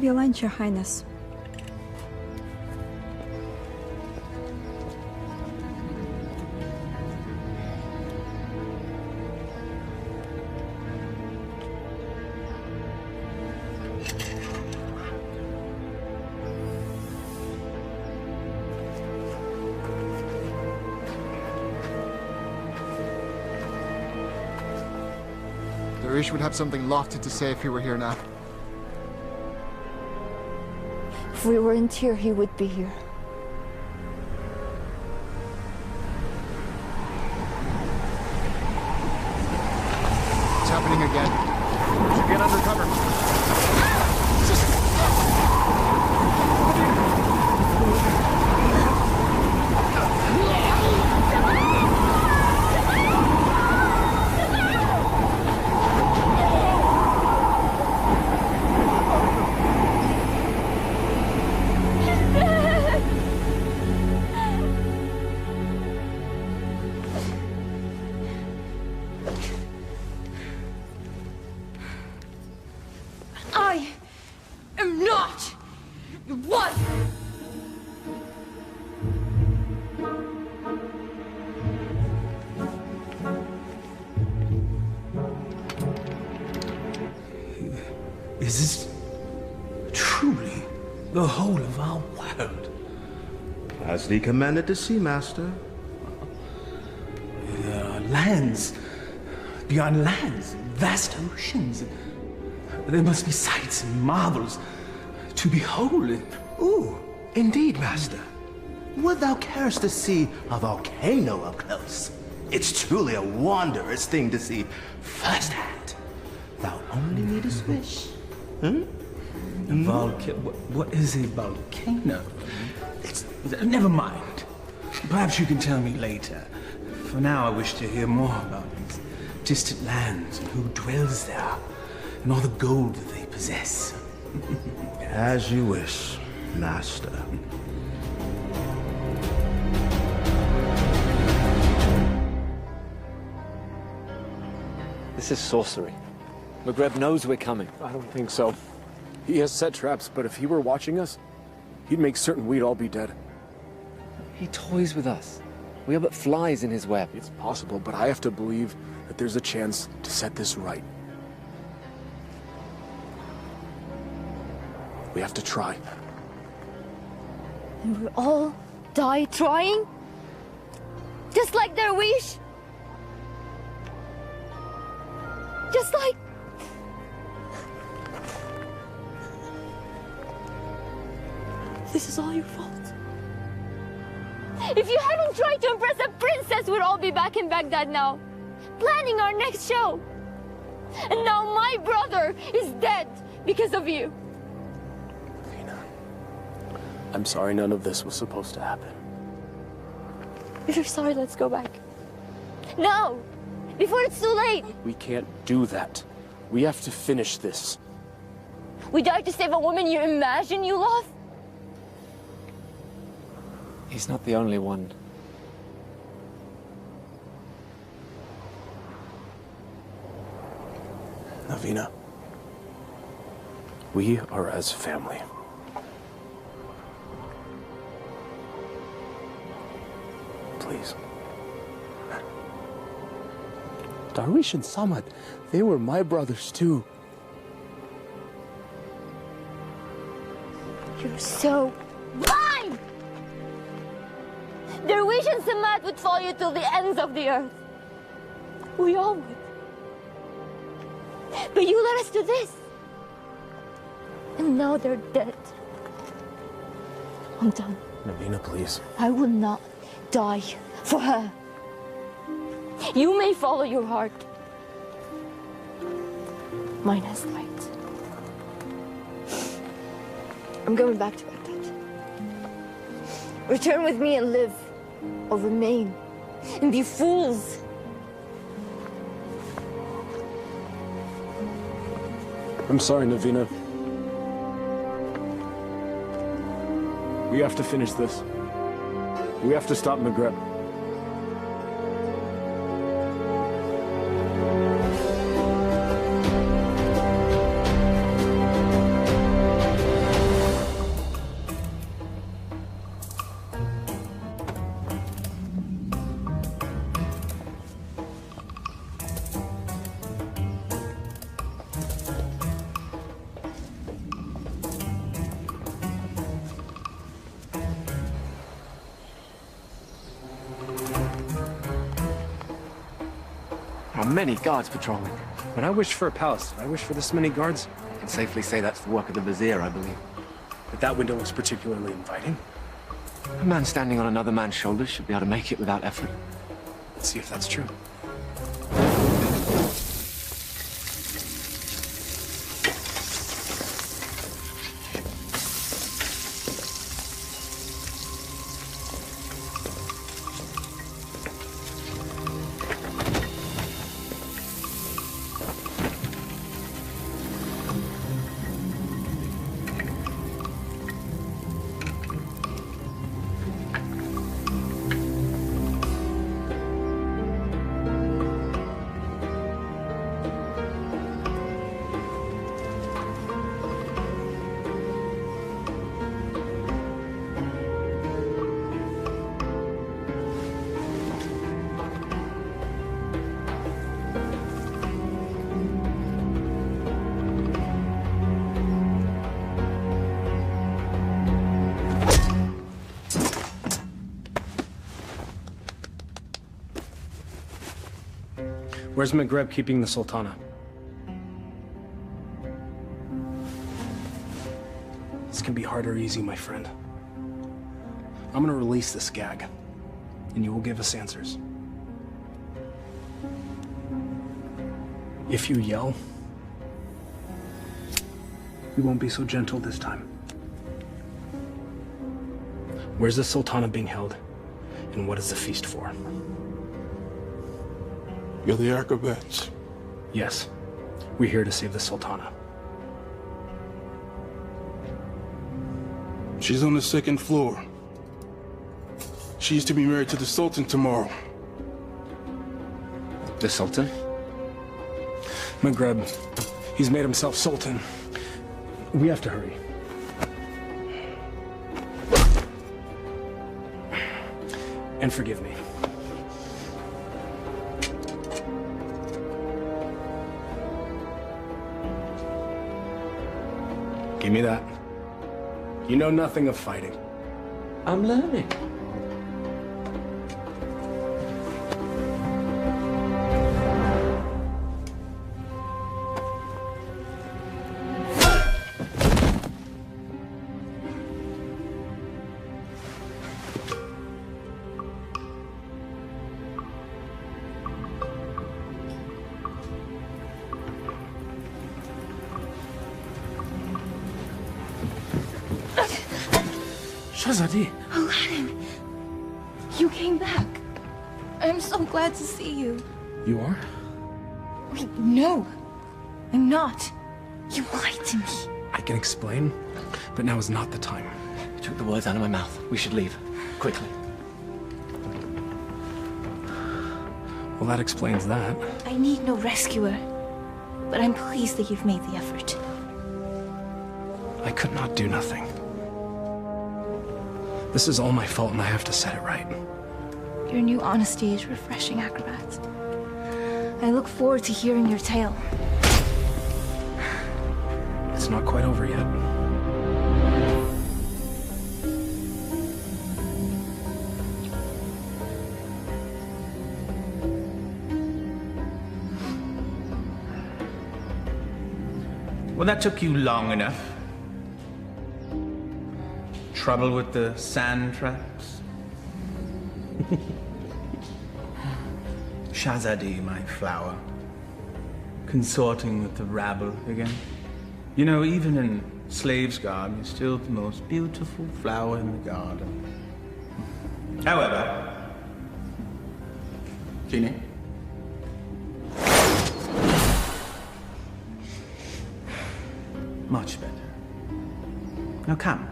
have your lunch, Your Highness. Darish would have something lofty to say if he were here now. If we weren't here, he would be here. It's happening again. We should get under cover. I am not your wife! Is this truly the whole of our world? As thee commanded to see, Master. There are lands beyond lands, vast oceans. There must be sights and marvels to behold. Ooh, indeed, Master. Would thou carest to see a volcano up close? It's truly a wondrous thing to see firsthand. Thou only needest wish. What is a volcano? Never mind. Perhaps you can tell me later. For now, I wish to hear more about these distant lands and who dwells there, and all the gold that they possess. As you wish, Master. This is sorcery. McGreb knows we're coming. I don't think so. He has set traps, but if he were watching us, he'd make certain we'd all be dead. He toys with us. We are but flies in his web. It's possible, but I have to believe that there's a chance to set this right. We have to try. And we'll all die trying? Just like their wish? Just like... This is all your fault. If you hadn't tried to impress a princess, we'd all be back in Baghdad now, planning our next show. And now my brother is dead because of you. I'm sorry none of this was supposed to happen. If you're sorry, let's go back. Now! Before it's too late! We can't do that. We have to finish this. We died to save a woman you imagine you love? He's not the only one. Navina, we are as family. Please. Darwish and Samad, they were my brothers too. You're so blind! Darwish and Samad would follow you till the ends of the earth. We all would. But you led us to this. And now they're dead. I'm done. Navina, please. I will not die for her. You may follow your heart. Mine has light. I'm going back to Baghdad. Return with me and live, or remain and be fools. I'm sorry, Navina. We have to finish this. We have to stop McGreb. many guards patrolling. When I wished for a palace, I wish for this many guards. I can safely say that's the work of the vizier, I believe. But that window looks particularly inviting. A man standing on another man's shoulders should be able to make it without effort. Let's see if that's true. Where's Maghreb keeping the Sultana? This can be hard or easy, my friend. I'm gonna release this gag, and you will give us answers. If you yell, we won't be so gentle this time. Where's the Sultana being held, and what is the feast for? You're the acrobats. Yes, we're here to save the Sultana. She's on the second floor. She's to be married to the Sultan tomorrow. The Sultan? Maghreb, he's made himself Sultan. We have to hurry. And forgive me. Give me that. You know nothing of fighting. I'm learning. Shahzadi. Aladdin, you came back. I'm so glad to see you. You are? Wait, no. I'm not. You lied to me. I can explain, but now is not the time. You took the words out of my mouth. We should leave. Quickly. Well, that explains that. I need no rescuer, but I'm pleased that you've made the effort. I could not do nothing. This is all my fault, and I have to set it right. Your new honesty is refreshing, acrobat. I look forward to hearing your tale. It's not quite over yet. Well, that took you long enough. Trouble with the sand traps? Shahzadi, my flower. Consorting with the rabble again. You know, even in slave's garb, you're still the most beautiful flower in the garden. However, Genie? Much better. Now come.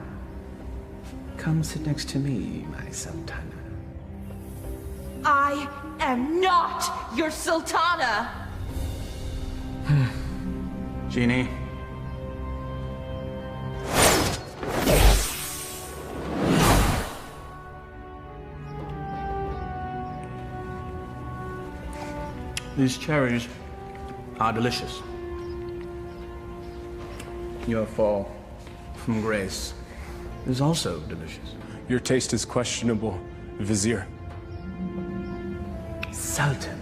Come sit next to me, my Sultana. I am not your Sultana! Genie. These cherries are delicious. Your fall from grace is also delicious. Your taste is questionable, Vizier. Sultan,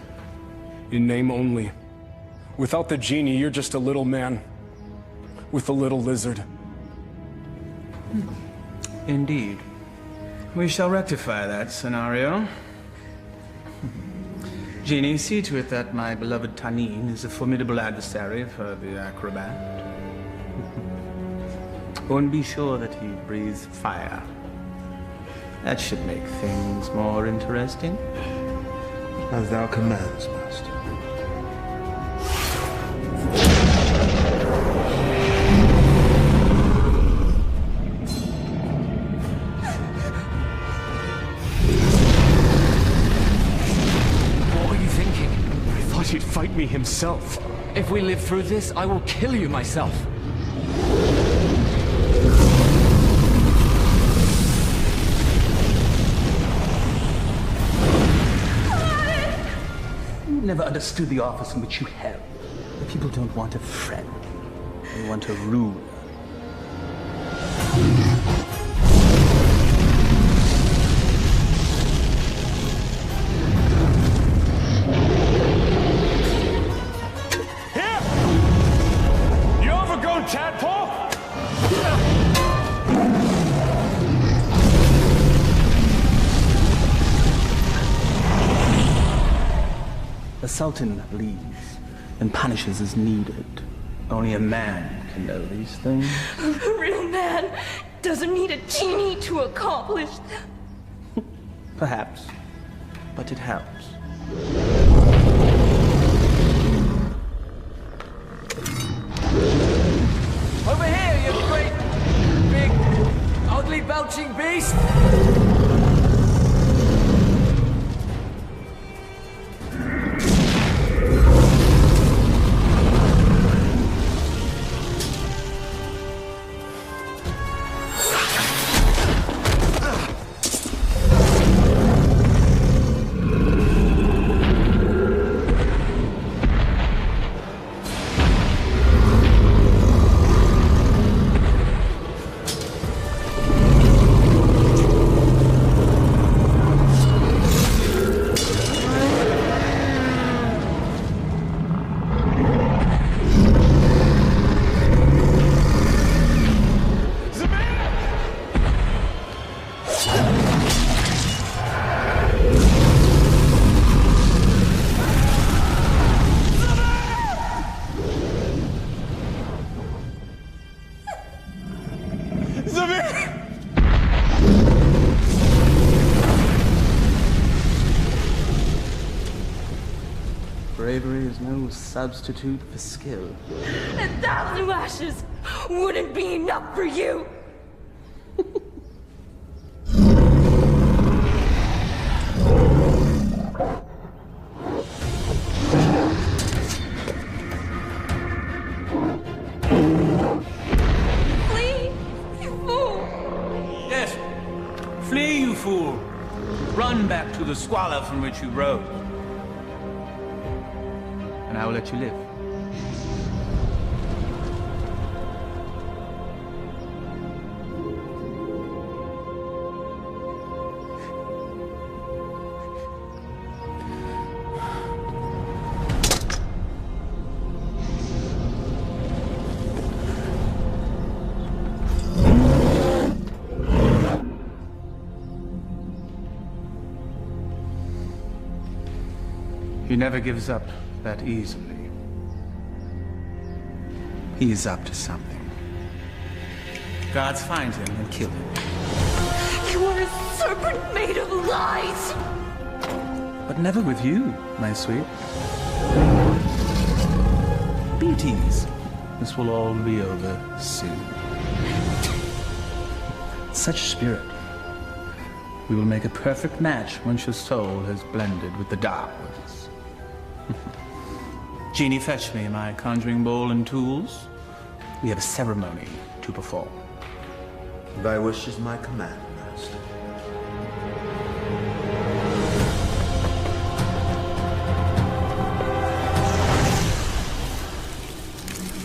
In name only. Without the genie, you're just a little man. With a little lizard. Indeed. We shall rectify that scenario. Genie, see to it that my beloved Tanin is a formidable adversary for the acrobat. And be sure that he breathes fire. That should make things more interesting. As thou commands, master. What were you thinking? I thought he'd fight me himself. If we live through this, I will kill you myself. You never understood the office in which you held. The people don't want a friend. They want a ruler. Here! You overgrown tadpole! The Sultan bleeds and punishes as needed. Only a man can know these things. A real man doesn't need a genie to accomplish them. Perhaps, but it helps. Over here, you great, big, ugly, belching beast! Bravery is no substitute for skill. 1,000 lashes wouldn't be enough for you. Flee, you fool! Yes, flee, you fool. Run back to the squalor from which you rose. And I will let you live. He never gives up that easily. He is up to something. Guards find him and kill him. You are a serpent made of lies! But never with you, my sweet. Be at ease. This will all be over soon. Such spirit. We will make a perfect match once your soul has blended with the dark ones. Genie, fetch me my conjuring bowl and tools. We have a ceremony to perform. Thy wish is my command, master.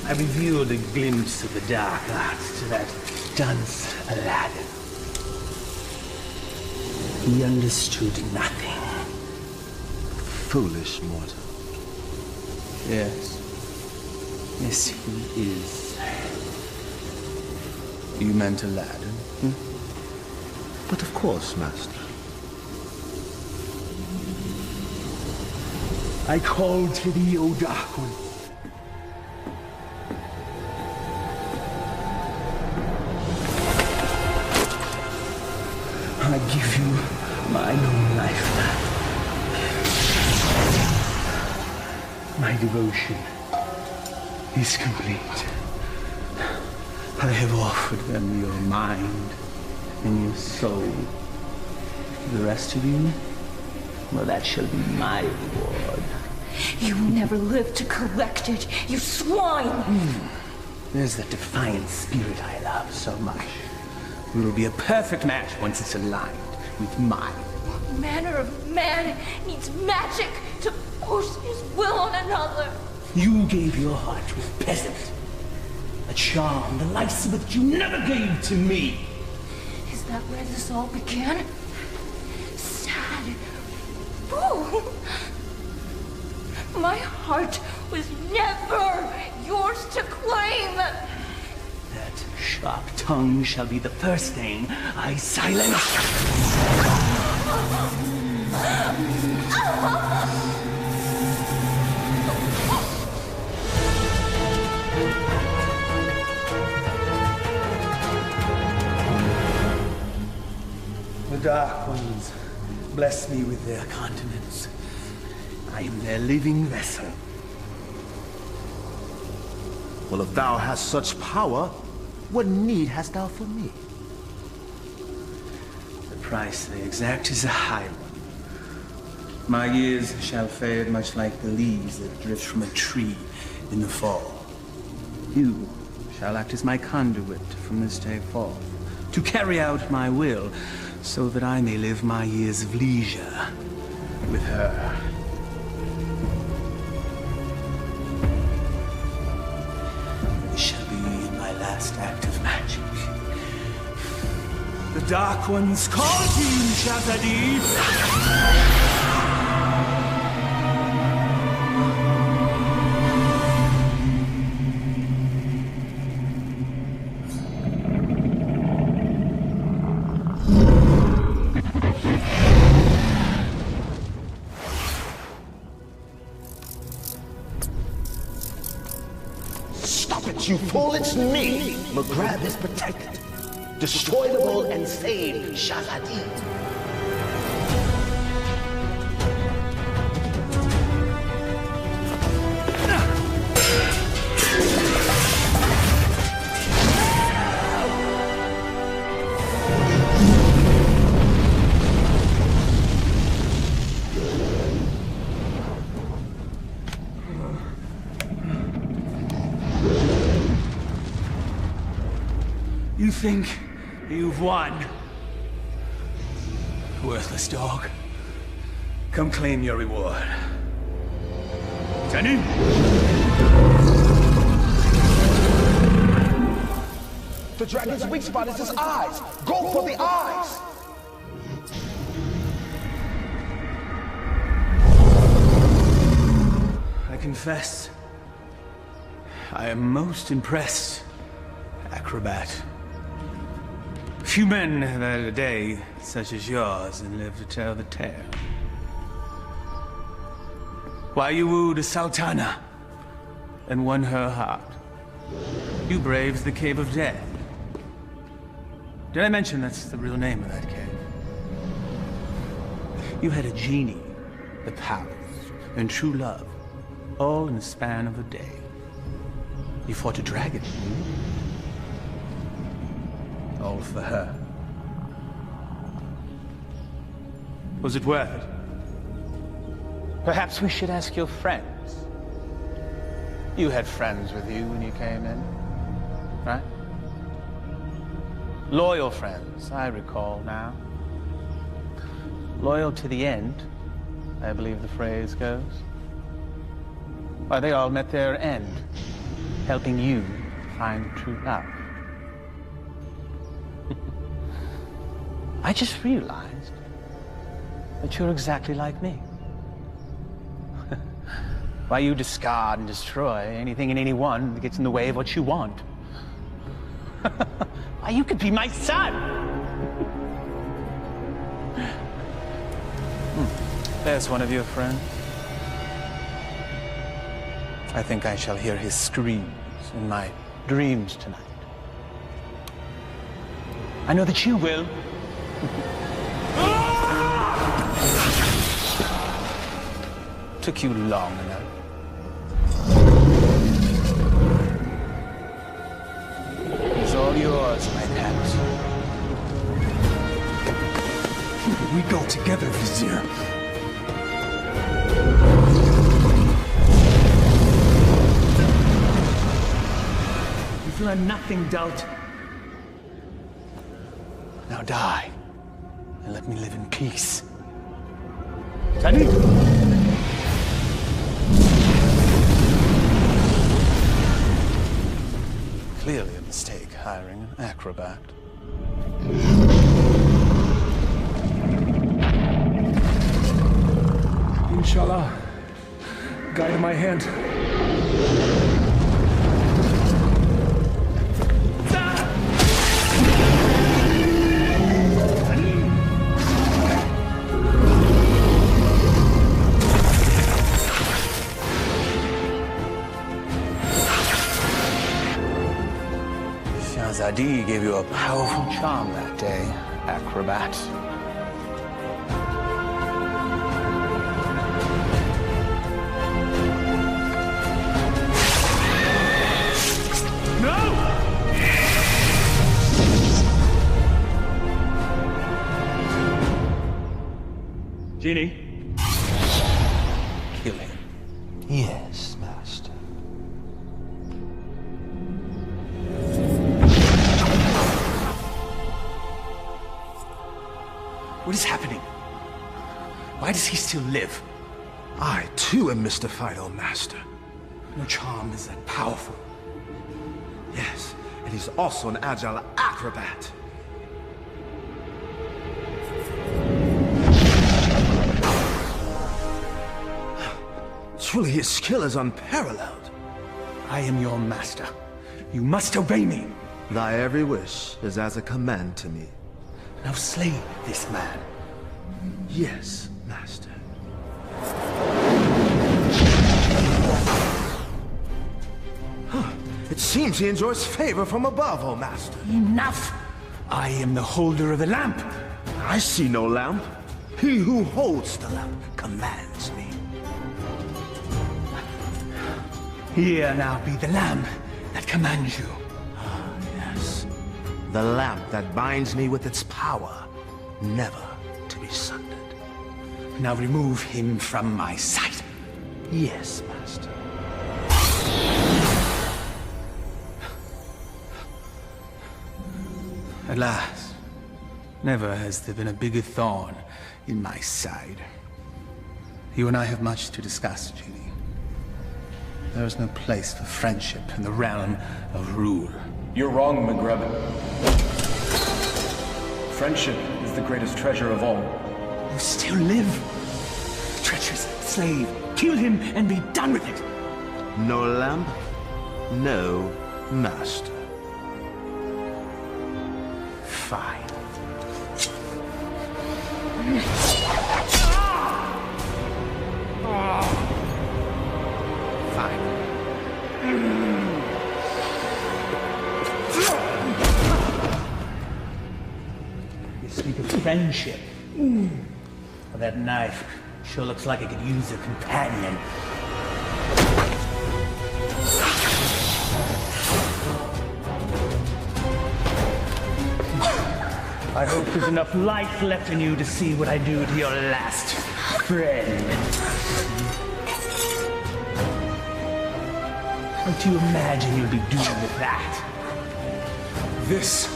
I revealed a glimpse of the dark arts to that dunce Aladdin. He understood nothing. Foolish mortal. Yes. Yes, he is. You meant Aladdin? But of course, Master. I call to thee, O Dark One. I give you my own life back. My devotion is complete. I have offered them your mind and your soul. The rest of you, well, that shall be my reward. You will never live to collect it, you swine! There's that defiant spirit I love so much. We will be a perfect match once it's aligned with mine. What manner of man needs magic to force his will on another? You gave your heart to a peasant. A charm the likes of which you never gave to me. Is that where this all began? Sad fool! My heart was never yours to claim! That sharp tongue shall be the first thing I silence. The Dark Ones bless me with their continence. I am their living vessel. Well, if thou hast such power, what need hast thou for me? The price they exact is a high one. My years shall fade much like the leaves that drift from a tree in the fall. You shall act as my conduit from this day forth, to carry out my will, so that I may live my years of leisure with her. This shall be my last act of magic. The Dark Ones call to you, Shazadi! You fool, it's me! McGrath is protected. Destroy the bull and save Shazadi. You think you've won? Worthless dog. Come claim your reward. Tenny? The dragon's weak spot is his eyes. Go for the eyes. I confess, I am most impressed, acrobat. Few men have had a day such as yours and live to tell the tale. Why you wooed a sultana and won her heart. You braved the Cave of Death. Did I mention that's the real name of that cave? You had a genie, the powers, and true love, all in the span of a day. You fought a dragon. All for her. Was it worth it? Perhaps we should ask your friends. You had friends with you when you came in, right? Loyal friends, I recall now. Loyal to the end, I believe the phrase goes. Why, they all met their end, helping you find true love. I just realized that you're exactly like me. Why you discard and destroy anything and anyone that gets in the way of what you want? Why, you could be my son! There's one of your friends. I think I shall hear his screams in my dreams tonight. I know that you will. Took you long enough. It's all yours, my pet. We go together, Vizier. You've learned nothing, Dolt. Now die, and let me live in peace. Tani! Clearly a mistake hiring an acrobat. Inshallah, guide my hand. Shahzadi gave you a powerful charm that day, acrobat. Genie? Kill him. Yes, Master. What is happening? Why does he still live? I, too, am mystified, O Master. No charm is that powerful. Yes, and he's also an agile acrobat. Truly, his skill is unparalleled. I am your master. You must obey me. Thy every wish is as a command to me. Now slay this man. Yes, Master. It seems he enjoys favor from above, O Master. Enough! I am the holder of the lamp. I see no lamp. He who holds the lamp commands me. Here now be the lamp that commands you. Ah, yes. The lamp that binds me with its power, never to be sundered. Now remove him from my sight. Yes, Master. At last. Never has there been a bigger thorn in my side. You and I have much to discuss, Genie. There is no place for friendship in the realm of rule. You're wrong, McGrebin. Friendship is the greatest treasure of all. You still live. Treacherous slave. Kill him and be done with it. No lamp, no master. Fine. Fine. You speak of friendship. Well, that knife sure looks like it could use a companion. I hope there's enough life left in you to see what I do to your last friend. What do you imagine you'll be doing with that? This.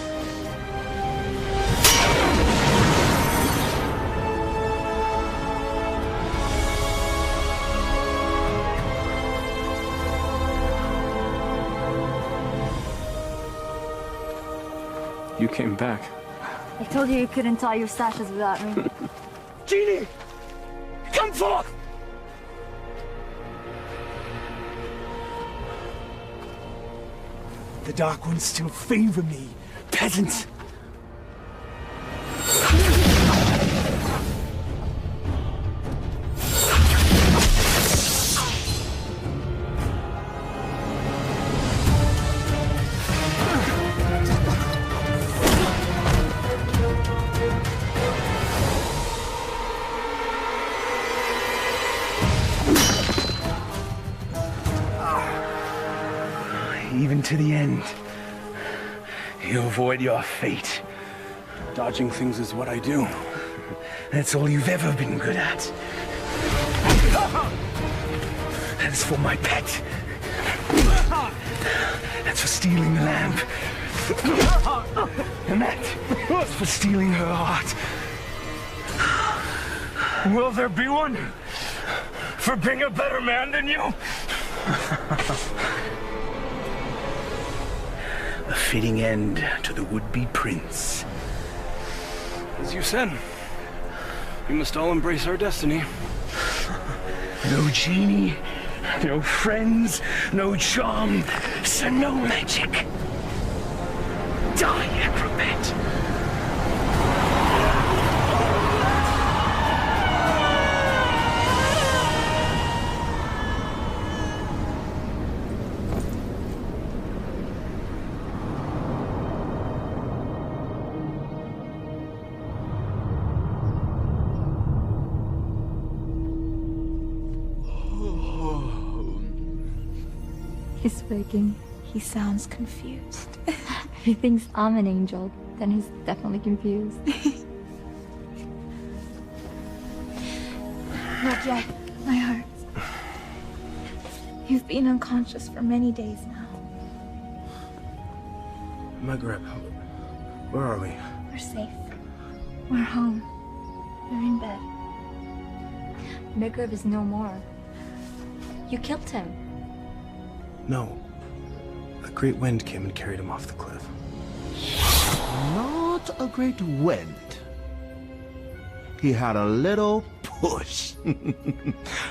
You came back. I told you couldn't tie your sashes without me. Genie! Come forth! The Dark Ones still favor me, peasant. Even to the end, you avoid your fate. Dodging things is what I do. That's all you've ever been good at. That's for my pet. That's for stealing the lamp. And that's for stealing her heart. Will there be one for being a better man than you? A fitting end to the would-be prince. As you said, we must all embrace our destiny. No genie, no friends, no charm, so no magic. Die, acrobat! He's waking. He sounds confused. If he thinks I'm an angel, then he's definitely confused. Not yet. My heart. You've been unconscious for many days now. Maghreb, where are we? We're safe. We're home. We're in bed. Maghreb is no more. You killed him. No. A great wind came and carried him off the cliff. Not a great wind. He had a little push.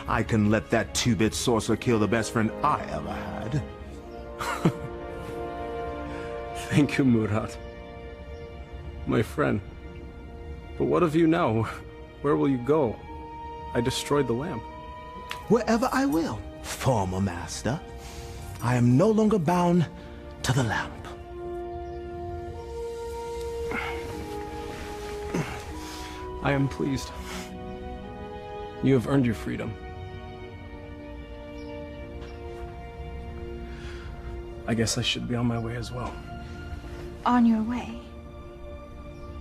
I can let that two-bit sorcerer kill the best friend I ever had. Thank you, Murat. My friend. But what of you now? Where will you go? I destroyed the lamp. Wherever I will, former master. I am no longer bound to the lamp. I am pleased. You have earned your freedom. I guess I should be on my way as well. On your way?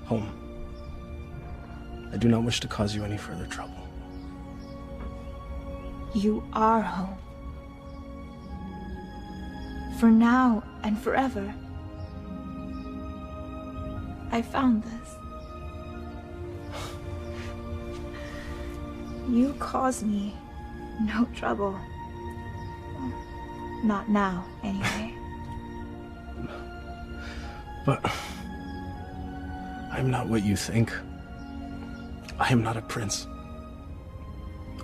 Home. I do not wish to cause you any further trouble. You are home. For now and forever. I found this. You cause me no trouble. Not now, anyway. But I am not what you think. I am not a prince.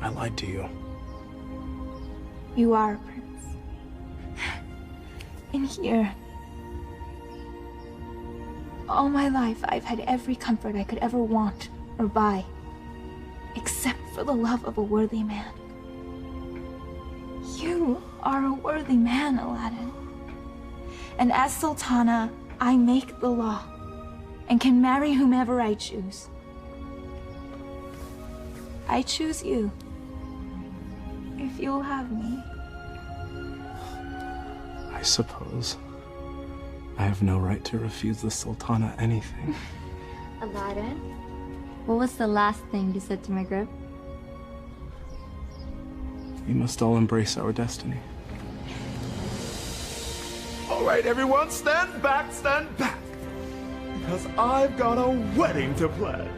I lied to you. You are a prince. In here. All my life, I've had every comfort I could ever want or buy, except for the love of a worthy man. You are a worthy man, Aladdin. And as Sultana, I make the law and can marry whomever I choose. I choose you, if you'll have me. I suppose I have no right to refuse the Sultana anything. Aladdin, what was the last thing you said to Maghreb? We must all embrace our destiny. All right, everyone, stand back, because I've got a wedding to plan.